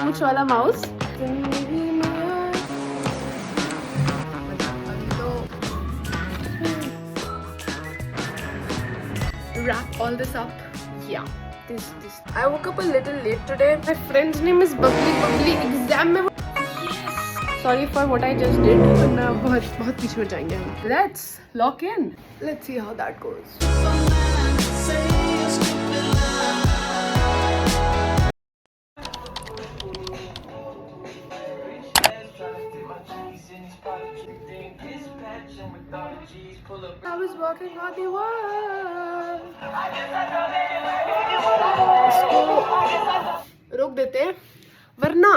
पूंछ वाला mouse. Wrap all this up. Yeah, this. I woke up a little late today. My friend's name is Bubbly. Exam में Sorry for what I just did. वरना बहुत पीछे हो जाएंगे हम. Let's lock in. Let's see how that goes. I was walking on the wall. इसको रोक देते हैं वरना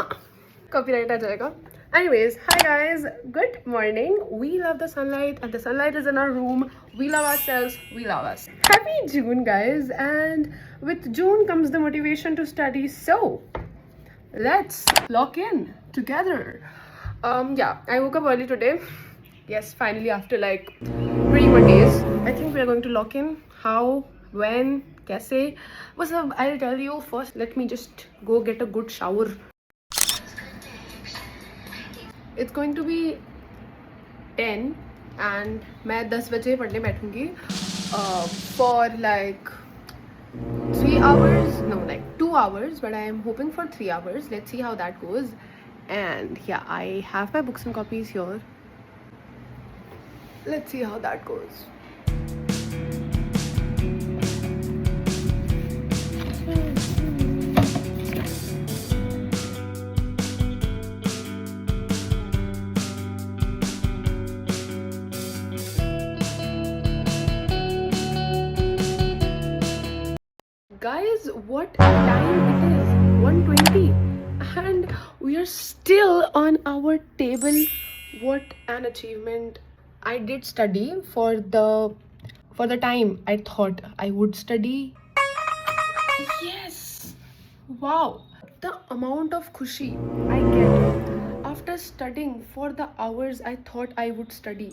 कॉपीराइट आ जाएगा. Anyways, hi guys, good morning. We love the sunlight and the sunlight is in our room. We love ourselves, we love us. Happy June guys, and with June comes the motivation to study, so let's lock in together. Yeah, I woke up early today. Yes, finally after like 21 days. I think we are going to lock in. How, when, kaise? What's up? I'll tell you first. Let me just go get a good shower. It's going to be 10 and मैं 10 बजे पढ़ने बैठूंगी for like 3 hours, no like 2 hours, but I am hoping for 3 hours. Let's see how that goes. And yeah, I have my books and copies here. Let's see how that goes. Guys, what time it is? 1:20 and we are still on our table. What an achievement. I did study for the time I thought I would study. Yes, wow, the amount of khushi I get after studying for the hours I thought I would study.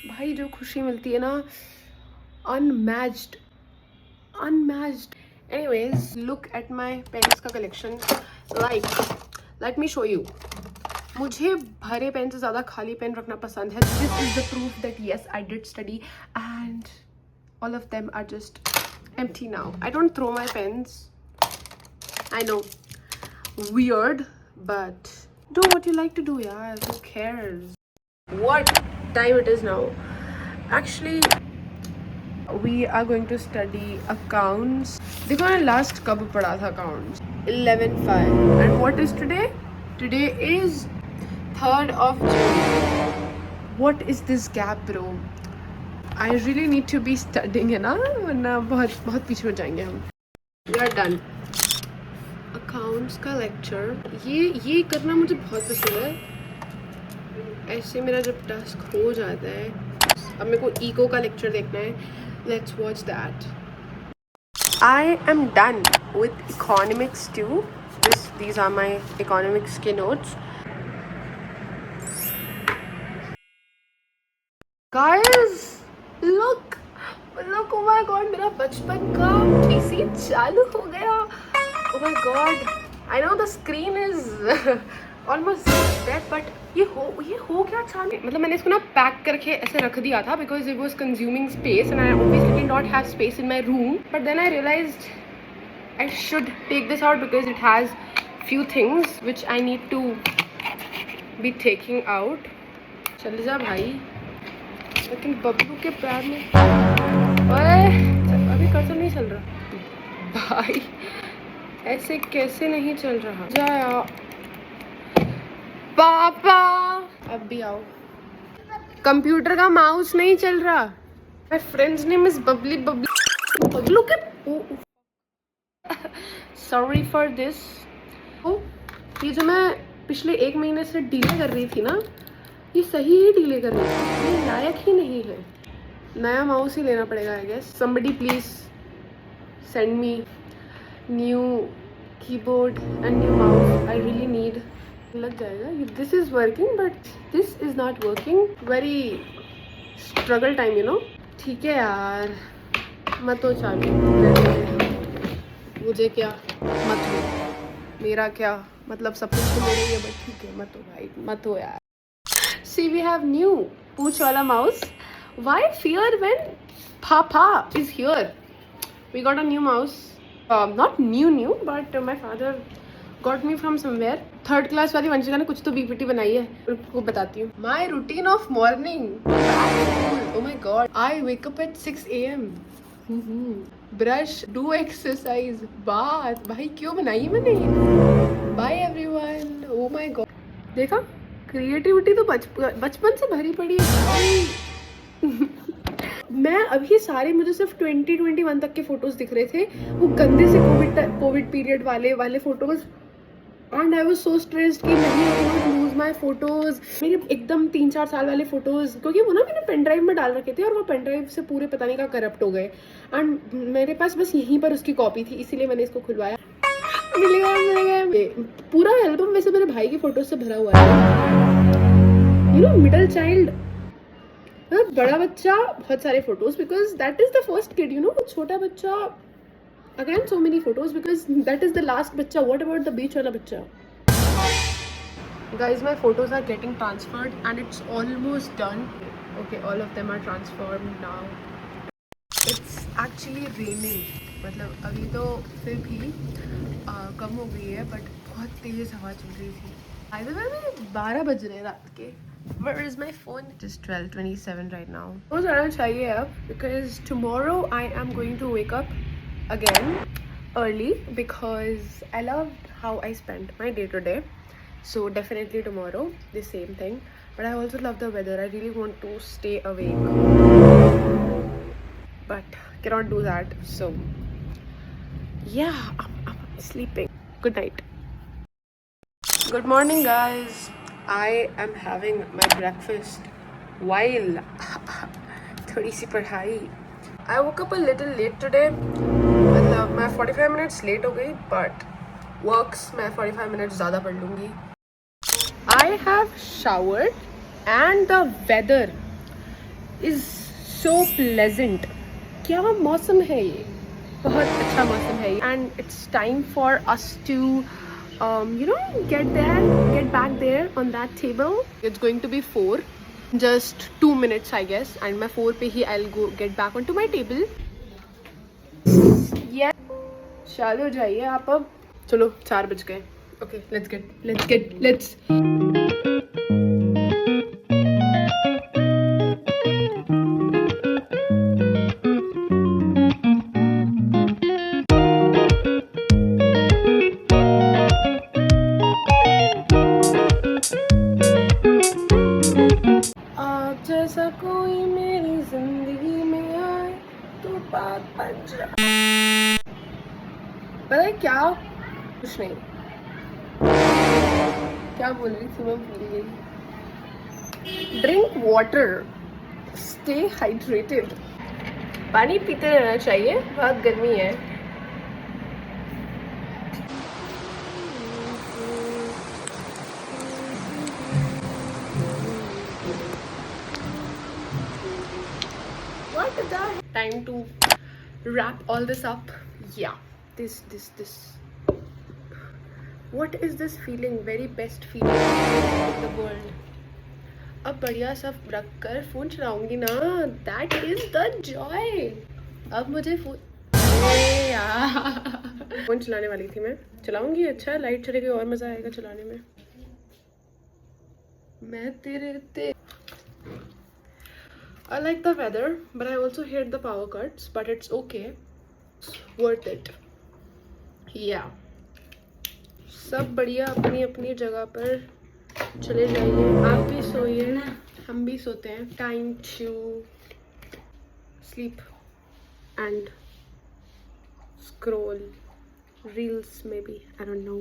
भाई जो खुशी मिलती है ना, unmatched. Anyways, look at my pens का collection. Like, let me show you. मुझे भरे pen से ज़्यादा खाली पेन रखना पसंद है. This is the proof that yes, I did study and all of them are just empty now. I don't throw my pens. I know, weird, but do what you like to do, yeah. Who cares? What time it is now? Actually, we are going to study accounts. देखो मैंने last कब पढ़ा था accounts? 11/5. And what is today? Today is 3rd of June. What is this gap, bro? I really need to be studying है ना, वरना बहुत पीछे हो जाएंगे हम. We are done. Accounts का lecture. ये करना मुझे बहुत पसंद है. ऐसे मेरा जब task हो जाता है, अब मेरे को eco का lecture देखना है. Let's watch that. I am done with economics too. These are my economics के notes. Guys, look, oh my god, मेरा बचपन का PC चालू हो गया. Oh my god, I know the screen is almost dead, but ये हो क्या चालू? मतलब मैंने इसको ना पैक करके ऐसे रख दिया था because it was consuming space and I obviously did not have space in my room. But then I realized I should take this out because it has few things which I need to be taking out. चल जा भाई. लेकिन बब्लू के प्यार में ओए अभी cursor नहीं चल रहा भाई. ऐसे कैसे नहीं चल रहा? जाया पापा, अब भी आओ. कंप्यूटर का माउस नहीं चल रहा. My friends name is Babli. Bablu के सॉरी फॉर दिस. ये जो मैं पिछले 1 महीने से डीले कर रही थी ना, ये सही ही डीले कर रही थी. ये लायक ही नहीं है. नया माउस ही लेना पड़ेगा I guess. Somebody please send me new keyboard and new mouse. I really need. लग जाएगा. This is working but this is not working. Very struggle time, you know. ठीक है यार, मत तो चालू. मुझे क्या, मत हो. मेरा क्या. मतलब सब कुछ तो मेरे ही है, बट ठीक है, मत हो भाई, मत हो यार. See, we have new Pooch wala mouse. Why fear when Papa is here? We got a new mouse. Not new, but my father got me from somewhere. Third class वाली वंशिका ने कुछ तो बीपीटी बनाई है, उनको बताती हूँ. My routine of morning. Oh my god. I wake up at 6 a.m. Brush, do exercise, bath. भाई क्यों बनाई है मैंने ये? Bye everyone. Oh my god. देखा, क्रिएटिविटी तो बचपन से भरी पड़ी है भाई. मैं अभी सारे, मुझे सिर्फ 2021 तक के फोटोज दिख रहे थे, वो गंदे से कोविड पीरियड वाले photos. And I was so stressed कि नहीं, I won't lose my photos. मेरे एकदम 3-4 साल वाले फोटोज, क्योंकि वो ना मैंने पेन ड्राइव में डाल रखे थे और वो पेन ड्राइव से पूरे पता नहीं क्या करप्ट हो गए. एंड मेरे पास बस यहीं पर उसकी कॉपी थी, इसीलिए मैंने इसको खुलवाया. पूरा एल्बम वैसे मेरे भाई की फोटोज से भरा हुआ है. यू नो, मिडिल चाइल्ड, बड़ा बच्चा, बहुत सारे photos, because that is the first kid. You know, छोटा बच्चा, again so many photos, because that is the last बच्चा. व्हाट अबाउट द बीच वाला बच्चा? Guys, my photos are getting transferred and it's almost done. Okay, all of them are transferred now. It's actually raining. मतलब अभी तो फिर भी कम हो गई है, बट बहुत तेज़ हवा चल रही थी. By the way, 12 बज रहे रात के. Where is my phone? It is 12:27 right now. तो जाना चाहिए अब, because tomorrow I am going to wake up again early because I loved how I spent my day today. So definitely tomorrow the same thing. But I also love the weather. I really want to stay awake, but cannot do that. So yeah, I'm sleeping. Good night. Good morning, guys. I am having my breakfast while थोड़ी सी पढ़ाई. I woke up a little late today. मतलब मैं 45 minutes late हो गई, but works मैं 45 minutes ज़्यादा पढ़ लूँगी. I have showered and the weather is so pleasant. क्या मौसम है ये, बहुत अच्छा मौसम है. And it's time for us to you know, get back there on that table. It's going to be 4, just 2 minutes I guess, and my 4 पे ही I'll go get back onto my table. Yeah, चलो जाइए आप अब. चलो 4 बज गए. Okay, let's. जैसा कोई मेरी जिंदगी में आए तो बात बन जाए. पता है क्या, कुछ नहीं, क्या बोल रही थी मैं भूल गई. Drink water, stay hydrated. पानी पीते रहना चाहिए, बहुत गर्मी है. What the time to wrap all this up. Yeah, this. What is this feeling? Very best feeling in the world. अब बढ़िया सब रख कर फोन चलाऊंगी ना. That is the joy. अब मुझे फोन चलाने वाली थी मैं. चलाऊंगी, अच्छा लाइट चलेगी और मजा आएगा चलाने में. मैं तेरे I like the weather, but I also hate the power cuts, but it's okay. It's worth it. Yeah. सब बढ़िया अपनी अपनी जगह पर चले जाइए. आप भी सोइए ना, हम भी सोते हैं. Time to sleep and scroll reels maybe. I don't know.